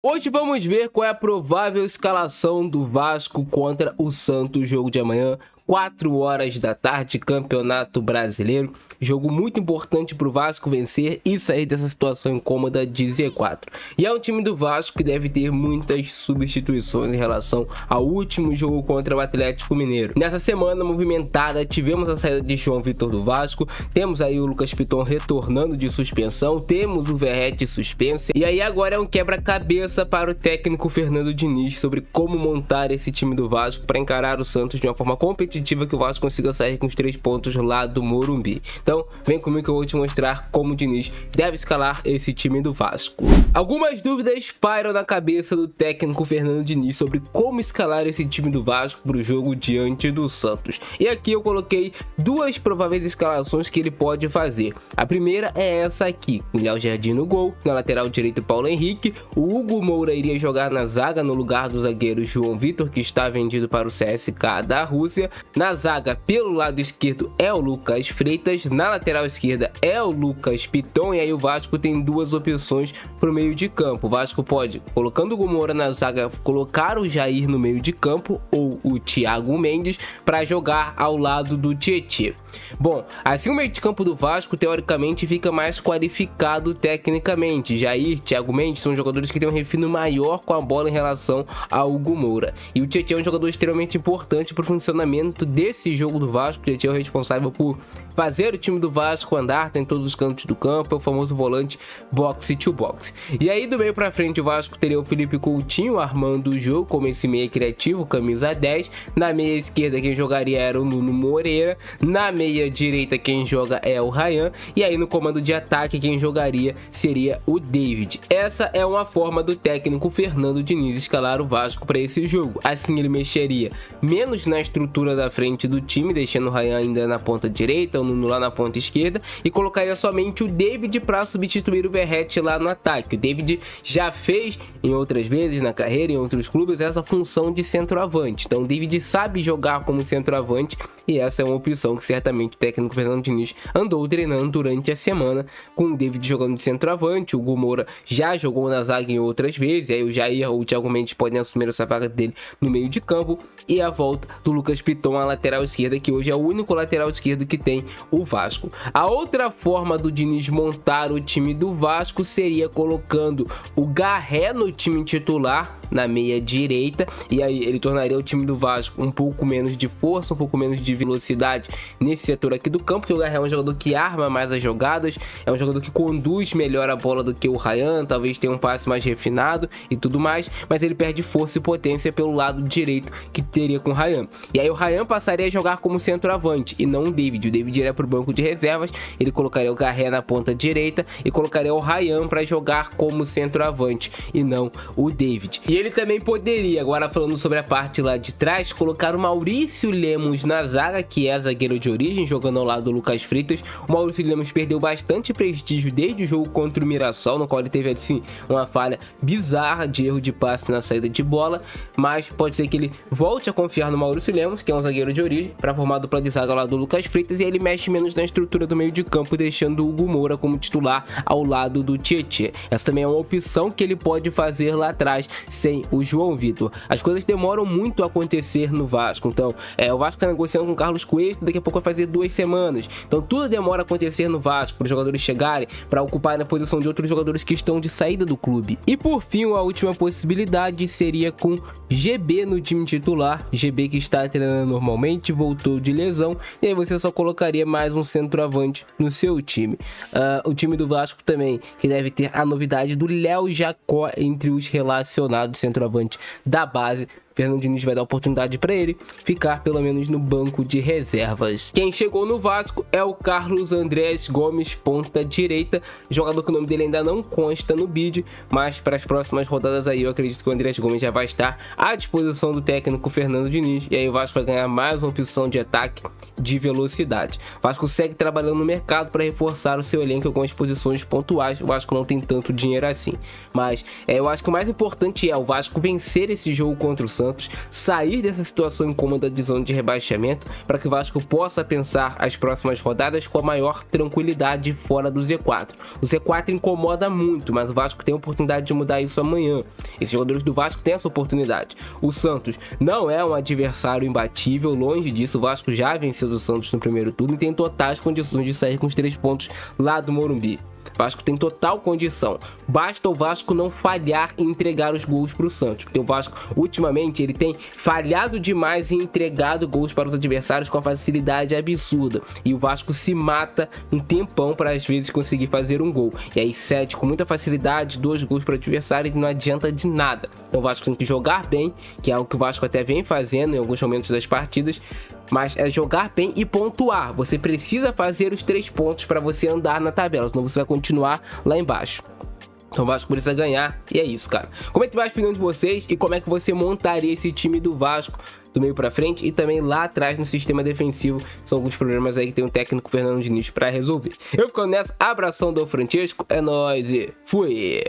Hoje vamos ver qual é a provável escalação do Vasco contra o Santos, jogo de amanhã, 4 horas da tarde, Campeonato Brasileiro. Jogo muito importante para o Vasco vencer e sair dessa situação incômoda de Z4. E é um time do Vasco que deve ter muitas substituições em relação ao último jogo contra o Atlético Mineiro. Nessa semana movimentada, tivemos a saída de João Vitor do Vasco, temos aí o Lucas Piton retornando de suspensão, temos o Verratti suspenso, e aí agora é um quebra-cabeça para o técnico Fernando Diniz sobre como montar esse time do Vasco para encarar o Santos de uma forma competitiva, que o Vasco consiga sair com os 3 pontos lá do Morumbi. Então vem comigo que eu vou te mostrar como o Diniz deve escalar esse time do Vasco. Algumas dúvidas pairam na cabeça do técnico Fernando Diniz sobre como escalar esse time do Vasco para o jogo diante do Santos. E aqui eu coloquei 2 prováveis escalações que ele pode fazer. A primeira é essa aqui, o Léo Jardim no gol, na lateral direito Paulo Henrique, o Hugo Moura iria jogar na zaga no lugar do zagueiro João Vitor, que está vendido para o CSKA da Rússia. Na zaga, pelo lado esquerdo, é o Lucas Freitas. Na lateral esquerda é o Lucas Piton. E aí o Vasco tem 2 opções para o meio de campo. O Vasco pode, colocando o Hugo Moura na zaga, colocar o Jair no meio de campo ou o Thiago Mendes para jogar ao lado do Tietê. Bom, assim o meio de campo do Vasco teoricamente fica mais qualificado tecnicamente. Jair, Thiago Mendes são jogadores que têm um refino maior com a bola em relação ao Hugo Moura. E o Tietê é um jogador extremamente importante para o funcionamento desse jogo do Vasco. O Tietê é o responsável por fazer o time do Vasco andar, tem todos os cantos do campo, é o famoso volante boxe to boxe. E aí do meio para frente o Vasco teria o Felipe Coutinho armando o jogo como esse meia criativo, camisa 10. Na meia esquerda quem jogaria era o Nuno Moreira. Na meia direita quem joga é o Ryan. E aí no comando de ataque quem jogaria seria o David. Essa é uma forma do técnico Fernando Diniz escalar o Vasco para esse jogo. Assim ele mexeria menos na estrutura da frente do time, deixando o Ryan ainda na ponta direita, o Nuno lá na ponta esquerda, e colocaria somente o David para substituir o Verratti lá no ataque. O David já fez em outras vezes na carreira, em outros clubes, essa função de centroavante. Então o David sabe jogar como centroavante e essa é uma opção que certamente o técnico Fernando Diniz andou treinando durante a semana, com o David jogando de centroavante. O Hugo Moura já jogou na zaga em outras vezes, aí o Jair ou o Thiago Mendes podem assumir essa vaga dele no meio de campo, e a volta do Lucas Piton à lateral esquerda, que hoje é o único lateral esquerdo que tem o Vasco. A outra forma do Diniz montar o time do Vasco seria colocando o Garré no time titular, na meia direita, e aí ele tornaria o time do Vasco um pouco menos de força, um pouco menos de velocidade nesse setor aqui do campo, porque o Garré é um jogador que arma mais as jogadas, é um jogador que conduz melhor a bola do que o Ryan, talvez tenha um passe mais refinado e tudo mais, mas ele perde força e potência pelo lado direito que teria com o Ryan. E aí o Ryan passaria a jogar como centroavante e não o David. O David iria para o banco de reservas, ele colocaria o Garré na ponta direita e colocaria o Ryan para jogar como centroavante e não o David. E ele também poderia, agora falando sobre a parte lá de trás, colocar o Maurício Lemos na zaga, que é zagueiro de origem, jogando ao lado do Lucas Freitas. O Maurício Lemos perdeu bastante prestígio desde o jogo contra o Mirassol, no qual ele teve assim uma falha bizarra de erro de passe na saída de bola, mas pode ser que ele volte a confiar no Maurício Lemos, que é um zagueiro de origem, para formar a dupla de zaga ao lado do Lucas Freitas, e aí ele mexe menos na estrutura do meio de campo, deixando o Hugo Moura como titular ao lado do Tietê. Essa também é uma opção que ele pode fazer lá atrás sem o João Vitor. As coisas demoram muito a acontecer no Vasco, então o Vasco está negociando com o Carlos Cuesta, daqui a pouco vai fazer 2 semanas, então tudo demora a acontecer no Vasco, para os jogadores chegarem, para ocuparem a posição de outros jogadores que estão de saída do clube. E por fim, a última possibilidade seria com GB no time titular, GB que está treinando normalmente, voltou de lesão, e aí você só colocaria mais um centroavante no seu time. O time do Vasco também, que deve ter a novidade do Léo Jacó entre os relacionados, centroavante da base. Fernando Diniz vai dar oportunidade para ele ficar pelo menos no banco de reservas. Quem chegou no Vasco é o Carlos Andrés Gomes, ponta direita, jogador que o nome dele ainda não consta no bid, mas para as próximas rodadas aí eu acredito que o Andrés Gomes já vai estar à disposição do técnico Fernando Diniz, e aí o Vasco vai ganhar mais uma opção de ataque de velocidade. O Vasco segue trabalhando no mercado para reforçar o seu elenco com as posições pontuais. O Vasco não tem tanto dinheiro assim, mas eu acho que o mais importante é o Vasco vencer esse jogo contra o Santos, Santos sair dessa situação incômoda de zona de rebaixamento, para que o Vasco possa pensar as próximas rodadas com a maior tranquilidade fora do Z4. O Z4 incomoda muito, mas o Vasco tem a oportunidade de mudar isso amanhã. Esses jogadores do Vasco têm essa oportunidade. O Santos não é um adversário imbatível, longe disso. O Vasco já venceu o Santos no primeiro turno e tem totais condições de sair com os 3 pontos lá do Morumbi. O Vasco tem total condição. Basta o Vasco não falhar em entregar os gols para o Santos. Porque o Vasco, ultimamente, ele tem falhado demais em entregado gols para os adversários com a facilidade absurda. E o Vasco se mata um tempão para, às vezes, conseguir fazer um gol. E aí, cede com muita facilidade 2 gols para o adversário e não adianta de nada. Então o Vasco tem que jogar bem, que é algo que o Vasco até vem fazendo em alguns momentos das partidas. Mas é jogar bem e pontuar. Você precisa fazer os 3 pontos para você andar na tabela, senão você vai continuar lá embaixo. Então o Vasco precisa ganhar e é isso, cara. Comente mais a opinião de vocês e como é que você montaria esse time do Vasco do meio pra frente e também lá atrás no sistema defensivo. São alguns problemas aí que tem o técnico Fernando Diniz para resolver. Eu ficando nessa, abração do Francesco, é nóis e fui!